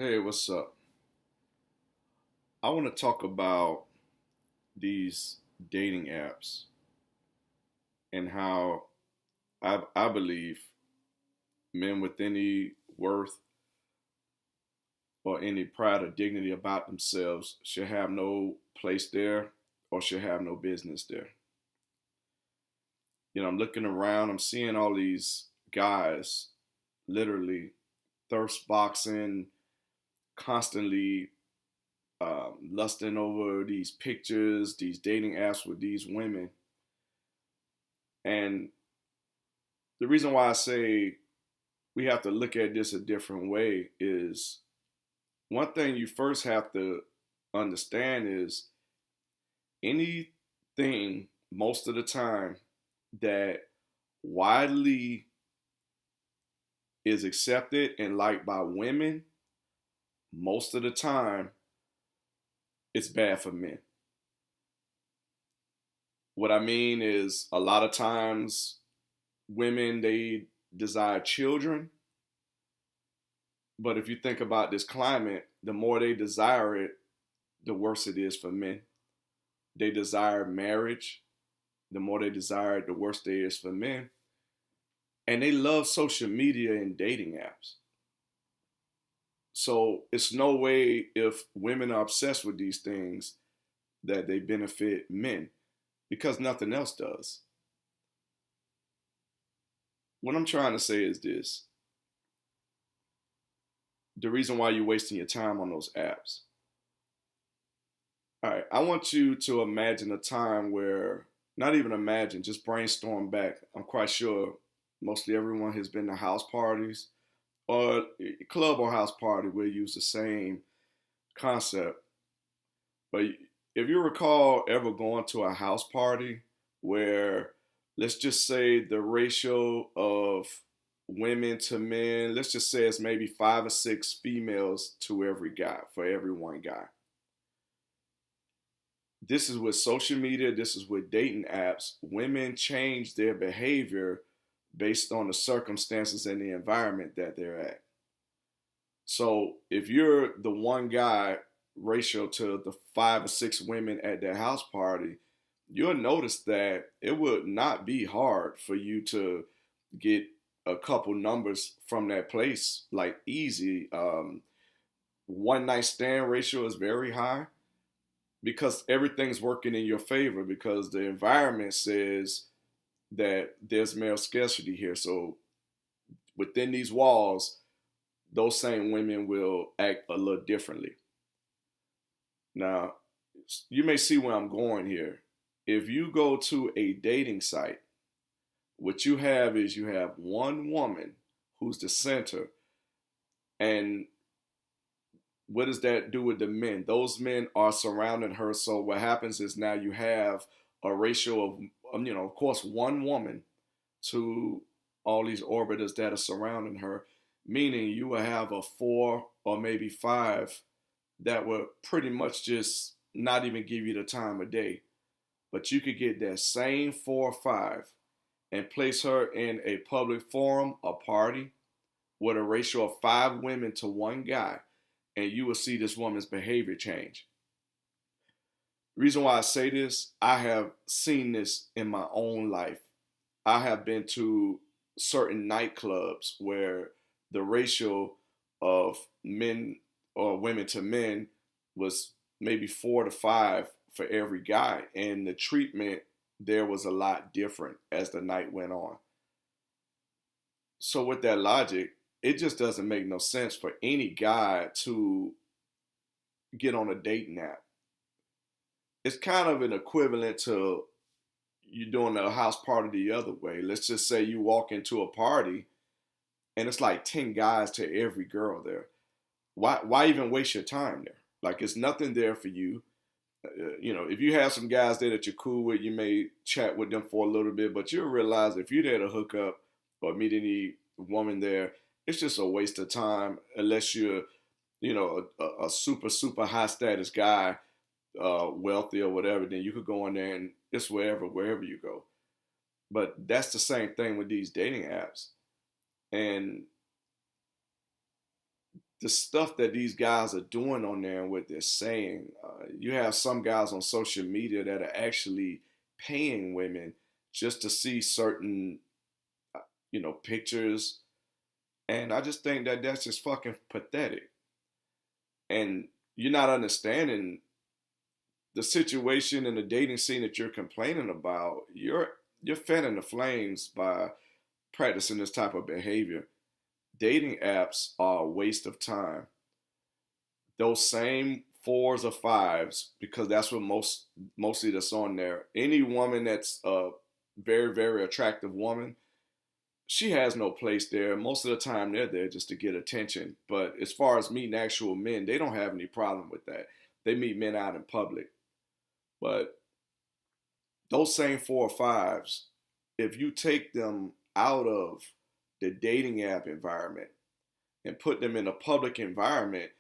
Hey, what's up? I want to talk about these dating apps and how I believe men with any worth or any pride or dignity about themselves should have no place there or should have no business there. I'm looking around, I'm seeing all these guys literally thirst boxing, constantly lusting over these pictures, these dating apps with these women. And the reason why I say we have to look at this a different way is one thing you first have to understand is anything most of the time that widely is accepted and liked by women, most of the time it's bad for men. What I mean is a lot of times women they desire children. But if you think about this climate, the more they desire it, the worse it is for men. They desire marriage. The more they desire it, the worse it is for men. And they love social media and dating apps. So it's no way if women are obsessed with these things that they benefit men because nothing else does. What I'm trying to say is this: the reason why you're wasting your time on those apps. All right, I want you to imagine a time where, not even imagine, just brainstorm back. I'm quite sure mostly everyone has been to house parties or club or house party where you use the same concept. But if you recall ever going to a house party where, let's just say, the ratio of women to men, let's just say it's maybe five or six females to every guy, for every one guy. This is with social media, this is with dating apps. Women change their behavior based on the circumstances and the environment that they're at. So if you're the one guy ratio to the five or six women at their house party, you'll notice that it would not be hard for you to get a couple numbers from that place like easy. One night stand ratio is very high because everything's working in your favor because the environment says that there's male scarcity here. So within these walls, those same women will act a little differently. Now, you may see where I'm going here. If you go to a dating site, what you have is you have one woman who's the center. And what does that do with the men? Those men are surrounding her. So what happens is now you have a ratio of, of course, one woman to all these orbiters that are surrounding her, meaning you will have a four or maybe five that will pretty much just not even give you the time of day. But you could get that same four or five and place her in a public forum, a party, with a ratio of five women to one guy, and you will see this woman's behavior change. The reason why I say this, I have seen this in my own life. I have been to certain nightclubs where the ratio of men or women to men was maybe four to five for every guy, and the treatment there was a lot different as the night went on. So with that logic, it just doesn't make no sense for any guy to get on a dating app. It's kind of an equivalent to you doing a house party the other way. Let's just say you walk into a party and it's like 10 guys to every girl there. Why even waste your time there? Like it's nothing there for you. If you have some guys there that you're cool with, you may chat with them for a little bit, but you'll realize if you're there to hook up or meet any woman there, it's just a waste of time unless you're, a super, super high status guy, wealthy or whatever, then you could go in there and it's wherever you go. But that's the same thing with these dating apps. And the stuff that these guys are doing on there and what they're saying. You have some guys on social media that are actually paying women just to see certain, pictures. And I just think that that's just fucking pathetic. And you're not understanding the situation and the dating scene that you're complaining about. You're fanning the flames by practicing this type of behavior. Dating apps are a waste of time. Those same fours or fives, because that's what mostly that's on there. Any woman that's a very, very attractive woman, she has no place there. Most of the time they're there just to get attention. But as far as meeting actual men, they don't have any problem with that. They meet men out in public. But those same four or fives, if you take them out of the dating app environment and put them in a public environment,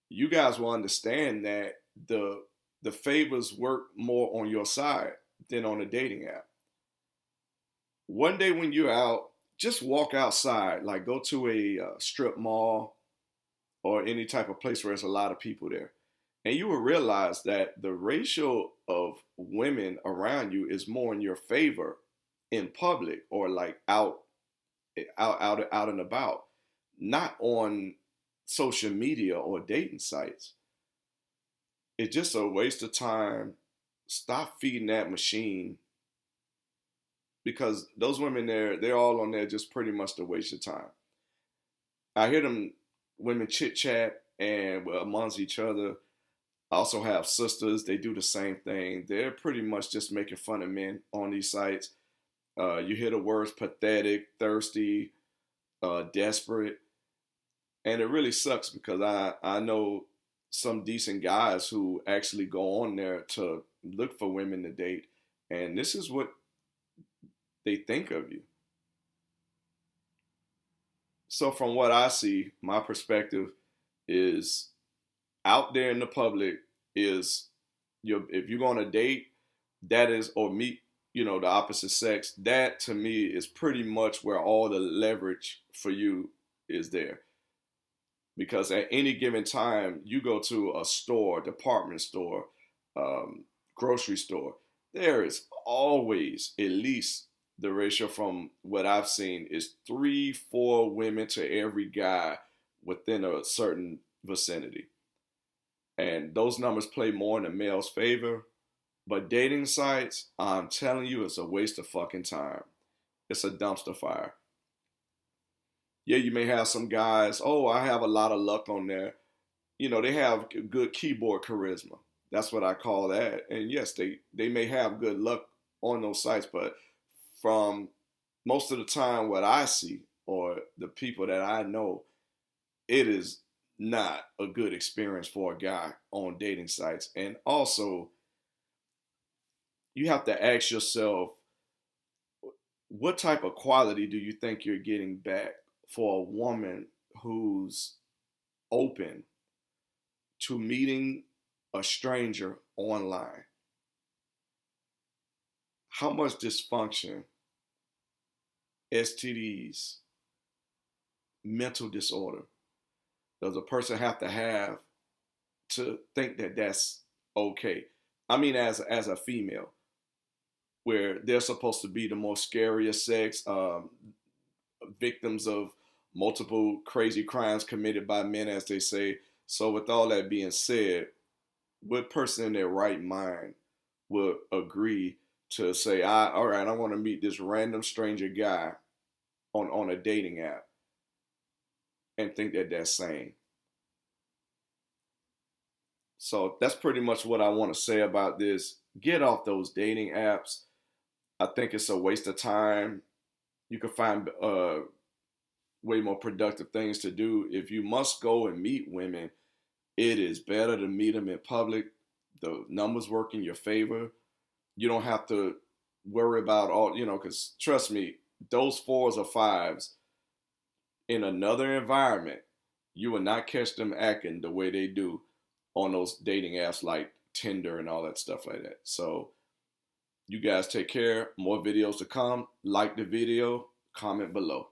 you guys will understand that the favors work more on your side than on a dating app. One day when you're out, just walk outside, like go to a strip mall or any type of place where there's a lot of people there. And you will realize that the ratio of women around you is more in your favor in public or like out and about, not on social media or dating sites. It's just a waste of time. Stop feeding that machine, because those women there, they're all on there just pretty much to waste your time. I hear them women chit chat and amongst each other. I also have sisters, they do the same thing. They're pretty much just making fun of men on these sites. You hear the words pathetic, thirsty, desperate. And it really sucks because I know some decent guys who actually go on there to look for women to date. And this is what they think of you. So from what I see, my perspective is out there in the public is if you're going to date, that is, or meet, the opposite sex, that to me is pretty much where all the leverage for you is there. Because at any given time, you go to a store, department store, grocery store, there is always at least the ratio from what I've seen is 3, 4 women to every guy within a certain vicinity. And those numbers play more in the male's favor. But dating sites, I'm telling you, it's a waste of fucking time. It's a dumpster fire. Yeah, you may have some guys, oh, I have a lot of luck on there. They have good keyboard charisma. That's what I call that. And yes, they may have good luck on those sites, but from most of the time what I see or the people that I know, it is not a good experience for a guy on dating sites. And also, you have to ask yourself, what type of quality do you think you're getting back for a woman who's open to meeting a stranger online? How much dysfunction, STDs, mental disorder does a person have to think that that's okay? I mean, as a female, where they're supposed to be the most scariest sex, victims of multiple crazy crimes committed by men, as they say. So with all that being said, what person in their right mind would agree to say, all right, I want to meet this random stranger guy on a dating app and think that that's sane? So that's pretty much what I want to say about this. Get off those dating apps. I think it's a waste of time. You can find way more productive things to do. If you must go and meet women, it is better to meet them in public. The numbers work in your favor. You don't have to worry about all, because trust me, those fours or fives in another environment, you will not catch them acting the way they do on those dating apps like Tinder and all that stuff like that. So you guys take care. More videos to come. Like the video, comment below.